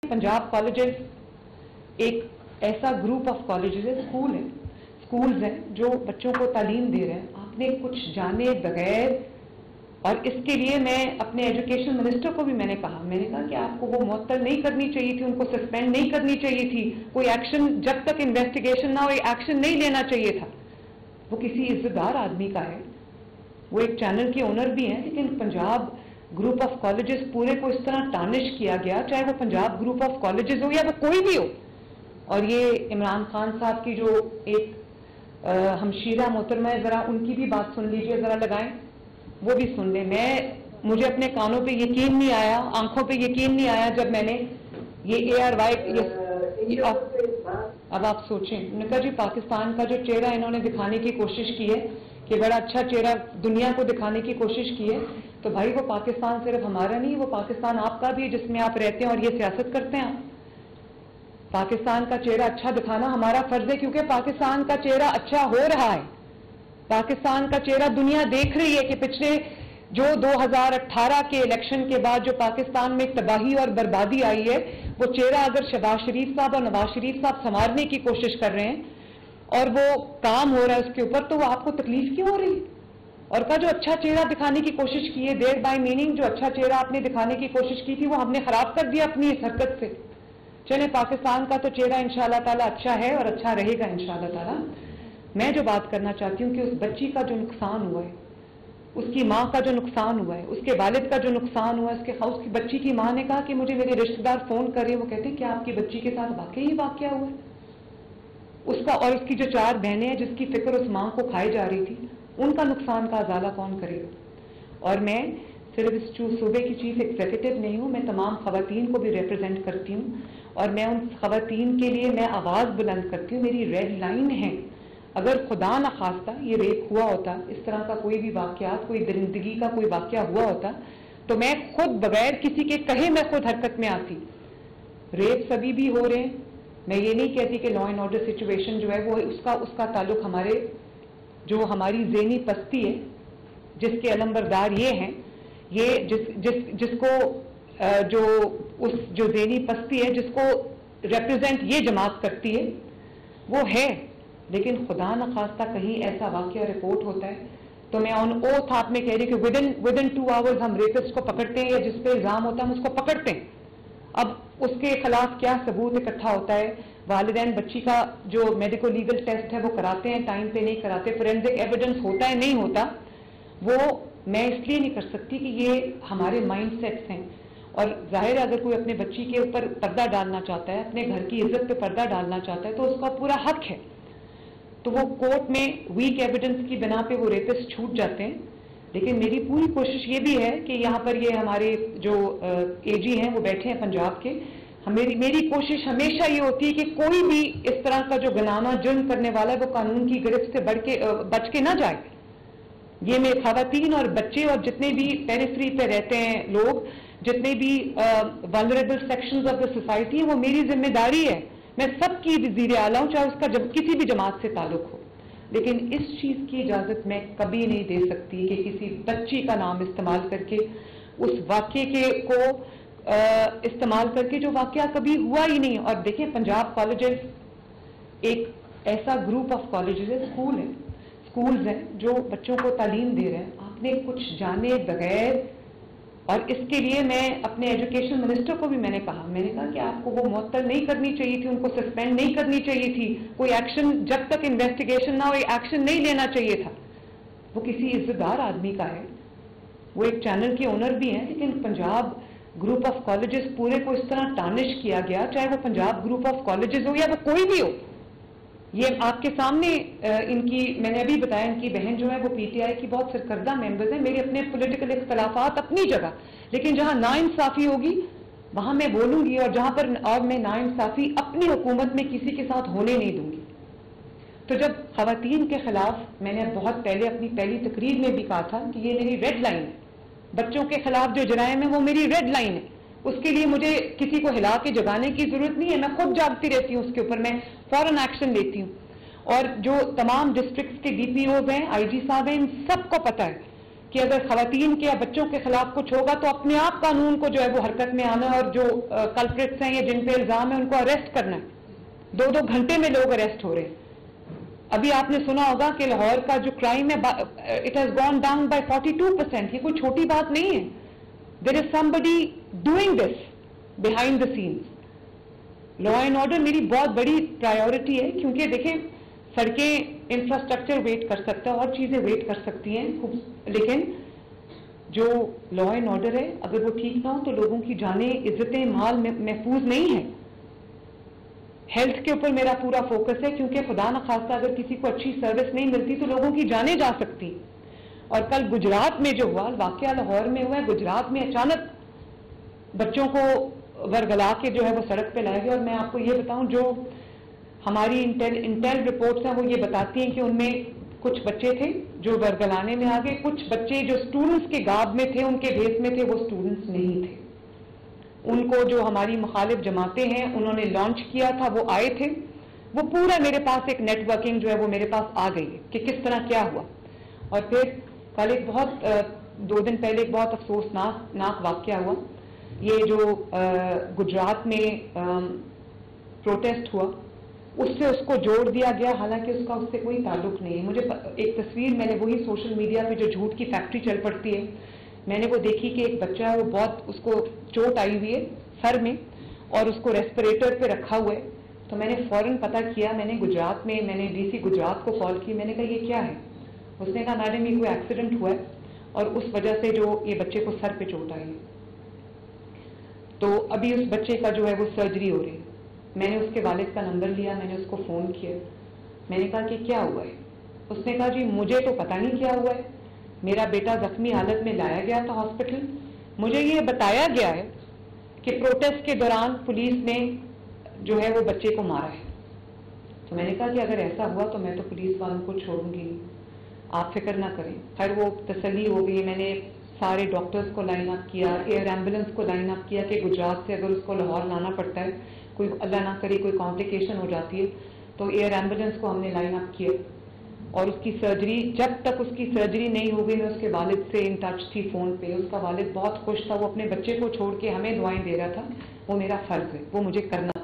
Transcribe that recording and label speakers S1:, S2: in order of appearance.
S1: Punjab colleges एक ऐसा group of colleges है, स्कूल्स हैं जो बच्चों को तालीम दे रहे हैं आपने कुछ जाने बगैर। और इसके लिए मैं अपने एजुकेशन मिनिस्टर को भी मैंने कहा कि आपको वो मुअत्तल नहीं करनी चाहिए थी, उनको सस्पेंड नहीं करनी चाहिए थी, कोई एक्शन जब तक इन्वेस्टिगेशन ना हो एक्शन नहीं लेना चाहिए था। वो किसी इज्जतदार आदमी का है, वो एक चैनल के ओनर भी हैं, लेकिन पंजाब ग्रुप ऑफ कॉलेजेस पूरे को इस तरह टार्निश किया गया, चाहे वो पंजाब ग्रुप ऑफ कॉलेजेस हो या वो कोई भी हो। और ये इमरान खान साहब की जो एक हमशीरा मोहतरमा है, जरा उनकी भी बात सुन लीजिए, जरा लगाएं, वो भी सुन लें। मुझे अपने कानों पे यकीन नहीं आया, आंखों पे यकीन नहीं आया जब मैंने ये ARY अब आप सोचें, उन्होंने कहा जी पाकिस्तान का जो चेहरा इन्होंने दिखाने की कोशिश की है कि बड़ा अच्छा चेहरा दुनिया को दिखाने की कोशिश की है, तो भाई वो पाकिस्तान सिर्फ हमारा नहीं, वो पाकिस्तान आपका भी है जिसमें आप रहते हैं और ये सियासत करते हैं। पाकिस्तान का चेहरा अच्छा दिखाना हमारा फर्ज है, क्योंकि पाकिस्तान का चेहरा अच्छा हो रहा है। पाकिस्तान का चेहरा दुनिया देख रही है कि पिछले जो 2018 के इलेक्शन के बाद जो पाकिस्तान में तबाही और बर्बादी आई है, वो चेहरा अगर शहबाज शरीफ साहब और नवाज शरीफ साहब संवारने की कोशिश कर रहे हैं और वो काम हो रहा है उसके ऊपर, तो वो आपको तकलीफ क्यों हो रही है? और का जो अच्छा चेहरा दिखाने की कोशिश की है, देयर बाय मीनिंग जो अच्छा चेहरा आपने दिखाने की कोशिश की थी वो हमने खराब कर दिया अपनी इस हरकत से। चले पाकिस्तान का तो चेहरा इंशाअल्लाह ताला अच्छा है और अच्छा रहेगा इंशाअल्लाह ताला। मैं जो बात करना चाहती हूँ कि उस बच्ची का जो नुकसान हुआ है, उसकी माँ का जो नुकसान हुआ है, उसके वालिद का जो नुकसान हुआ है, उसकी बच्ची की माँ ने कहा कि मुझे मेरे रिश्तेदार फोन कर रहे हैं, वो कहते हैं क्या आपकी बच्ची के साथ वाकई ही वाकया हुआ है? उसका और उसकी जो 4 बहनें हैं जिसकी फिक्र उस माँ को खाई जा रही थी, उनका नुकसान का अजाला कौन करेगा? और मैं सिर्फ इस सूबे की चीफ एग्जीक्यूटिव नहीं हूँ, मैं तमाम खवातीन को भी रिप्रेजेंट करती हूँ और मैं उन खवातीन के लिए मैं आवाज़ बुलंद करती हूँ। मेरी रेड लाइन है, अगर खुदा न खास्ता ये रेप हुआ होता, इस तरह का कोई भी वाकयात, कोई दरिंदगी का कोई वाकया हुआ होता, तो मैं खुद बगैर किसी के कहे मैं खुद हरकत में आती। रेप सभी भी हो रहे हैं, मैं ये नहीं कहती कि लॉ एंड ऑर्डर सिचुएशन जो है वो उसका ताल्लुक हमारे जो हमारी ज़हनी पस्ती है जिसके अलमबरदार ये हैं, ये जिसको जो ज़हनी पस्ती है जिसको रिप्रेजेंट ये जमात करती है वो है। लेकिन खुदा न खास्ता कहीं ऐसा वाकया रिपोर्ट होता है तो मैं ऑन ओथ आप में कह रही कि विदिन 2 आवर्स हम रेपिस्ट को पकड़ते हैं या जिस पे इल्जाम होता है हम उसको पकड़ते हैं। अब उसके खिलाफ क्या सबूत इकट्ठा होता है, वालिदैन बच्ची का जो मेडिको लीगल टेस्ट है वो कराते हैं, टाइम पे नहीं कराते, फोरेंसिक एविडेंस होता है नहीं होता, वो मैं इसलिए नहीं कर सकती कि ये हमारे माइंड सेट्स हैं। और जाहिर है अगर कोई अपने बच्ची के ऊपर पर्दा डालना चाहता है, अपने घर की इज्जत पे पर्दा डालना चाहता है तो उसका पूरा हक है। तो वो कोर्ट में वीक एविडेंस की बिना पे वो रेपिस्ट छूट जाते हैं। लेकिन मेरी पूरी कोशिश ये भी है कि यहाँ पर ये हमारे जो AG हैं वो बैठे हैं पंजाब के, मेरी कोशिश हमेशा ये होती है कि कोई भी इस तरह का जो गुनामा जुर्म करने वाला है वो कानून की गिरफ्त से बच के ना जाए। ये मेरे खवातीन और बच्चे और जितने भी पेरिफेरी पे रहते हैं लोग, जितने भी vulnerable sections of the society है, वो मेरी जिम्मेदारी है। मैं सबकी वज़ीर आला हूं, चाहे उसका किसी भी जमात से ताल्लुक हो, लेकिन इस चीज की इजाजत मैं कभी नहीं दे सकती कि किसी बच्ची का नाम इस्तेमाल करके उस वाक्य को इस्तेमाल करके जो वाकया कभी हुआ ही नहीं। और देखिए पंजाब कॉलेजेस एक ऐसा ग्रुप ऑफ कॉलेजेस है, स्कूल्स हैं जो बच्चों को तालीम दे रहे हैं आपने कुछ जाने बगैर। और इसके लिए मैं अपने एजुकेशन मिनिस्टर को भी मैंने कहा कि आपको वो मुअत्तल नहीं करनी चाहिए थी, उनको सस्पेंड नहीं करनी चाहिए थी, कोई एक्शन जब तक इन्वेस्टिगेशन ना हो एक्शन नहीं लेना चाहिए था। वो किसी इज्जतदार आदमी का है, वो एक चैनल के ओनर भी हैं, लेकिन पंजाब ग्रुप ऑफ कॉलेजेस पूरे को इस तरह टार्निश किया गया, चाहे वो पंजाब ग्रुप ऑफ कॉलेजेस हो या वो कोई भी हो। ये आपके सामने इनकी मैंने अभी बताया, इनकी बहन जो है वो PTI की बहुत सरकर्दा मेंबर्स हैं। मेरे अपने पॉलिटिकल इख्तलाफात अपनी जगह, लेकिन जहां नाइंसाफी होगी वहां मैं बोलूंगी और मैं नाइंसाफी अपनी हुकूमत में किसी के साथ होने नहीं दूंगी। तो जब खवातीन के खिलाफ मैंने बहुत पहले अपनी पहली तकरीर में भी कहा था कि ये मेरी रेड लाइन है, बच्चों के खिलाफ जो जराइम है वो मेरी रेड लाइन है, उसके लिए मुझे किसी को हिला के जगाने की जरूरत नहीं है, मैं खुद जागती रहती हूँ उसके ऊपर, मैं फौरन एक्शन लेती हूँ। और जो तमाम डिस्ट्रिक्ट्स के DPOs हैं, IG साहब हैं, इन सबको पता है کہ اگر خواتین کے یا بچوں کے خلاف کچھ ہوگا تو اپنے آپ قانون کو جو ہے وہ حرکت میں آنا اور جو کلپریٹس ہیں یا جن پہ الزام ہے ان کو اریسٹ کرنا ہے. 2 گھنٹے میں لوگ اریسٹ ہو رہے ہیں. ابھی آپ نے سنا ہوگا کہ لاہور کا جو کرائم ہے it has gone down by 42%. یہ کوئی چھوٹی بات نہیں ہے. There is somebody doing this behind the scenes. Law and order میری بہت بڑی پرائیورٹی ہے, کیونکہ دیکھیں سڑکیں, انفراسٹرکچر ویٹ کر سکتا ہے, اور چیزیں ویٹ کر سکتی ہیں, لیکن جو لا اینڈ آرڈر ہے اگر وہ ٹھیک نہ ہو تو لوگوں کی جانیں, عزتیں, مال محفوظ نہیں ہے. ہیلتھ کے اوپر میرا پورا فوکس ہے, کیونکہ خدا نخواستہ اگر کسی کو اچھی سروس نہیں ملتی تو لوگوں کی جانیں جا سکتی. اور کل گجرات میں جو ہوا واقعہ لاہور میں ہوا ہے, گجرات میں اچانک بچوں کو ورگلا کے جو ہے وہ سڑک پہ لائے گئے. اور میں آپ کو یہ بتاؤں, جو ہماری انٹیل رپورٹس ہیں وہ یہ بتاتی ہیں کہ ان میں کچھ بچے تھے جو ورگلانے میں آ گئے, کچھ بچے جو اسٹوڈنٹس کے گاب میں تھے, ان کے بھیس میں تھے, وہ اسٹوڈنٹس نہیں تھے. ان کو جو ہماری مخالف جماعتیں ہیں انہوں نے لانچ کیا تھا, وہ آئے تھے. وہ پورا میرے پاس ایک نیٹ ورکنگ جو ہے وہ میرے پاس آ گئی ہے کہ کس طرح کیا ہوا. اور پھر کل ایک بہت 2 دن پہلے ایک بہت افسوسناک واقعہ ہوا. یہ جو گجرات میں پروٹیسٹ ہوا اس سے اس کو جوڑ دیا گیا, حالانکہ اس کا اس سے کوئی تعلق نہیں ہے. مجھے ایک تصویر, میں نے وہی سوشل میڈیا پہ جو جھوٹ کی فیکٹری چل پڑتی ہے, میں نے وہ دیکھی کہ ایک بچہ ہے وہ بہت, اس کو چوٹ آئی ہوئی ہے سر میں اور اس کو ریسپریٹر پہ رکھا ہوا ہے. تو میں نے فوراً پتہ کیا, میں نے گجرات میں, میں نے ڈی سی گجرات کو کال کی. میں نے کہا یہ کیا ہے؟ اس نے کہا میڈم یہ کوئی ایکسیڈنٹ ہوا ہے اور اس وجہ سے جو یہ بچے کو سر پہ چوٹ آئی ہے. تو ابھی اس بچے کا جو ہے وہ سرجری ہو رہی ہے. میں نے اس کے والد کا نمبر لیا, میں نے اس کو فون کیا, میں نے کہا کہ کیا ہوا ہے؟ اس نے کہا جی مجھے تو پتہ نہیں کیا ہوا ہے, میرا بیٹا زخمی حالت میں لایا گیا تھا ہاسپٹل, مجھے یہ بتایا گیا ہے کہ پروٹیسٹ کے دوران پولیس نے جو ہے وہ بچے کو مارا ہے. تو میں نے کہا کہ اگر ایسا ہوا تو میں تو پولیس والوں کو چھوڑوں گی نہیں, آپ فکر نہ کریں. خیر وہ تسلی ہو گئی. میں نے سارے ڈاکٹرز کو لائن اپ کیا, ایئر ایمبولینس کو لائن اپ کیا کہ گجرات سے اگر اس کو لاہور لانا پڑتا ہے, کوئی اللہ نہ کرے کوئی کمپلیکیشن ہو جاتی ہے, تو ایئر ایمبولینس کو ہم نے لائن اپ کیا. اور اس کی سرجری, جب تک اس کی سرجری نہیں ہو گئی, میں اس کے والد سے ان ٹچ تھی فون پہ. اس کا والد بہت خوش تھا, وہ اپنے بچے کو چھوڑ کے ہمیں دعائیں دے رہا تھا. وہ میرا فرض ہے, وہ مجھے کرنا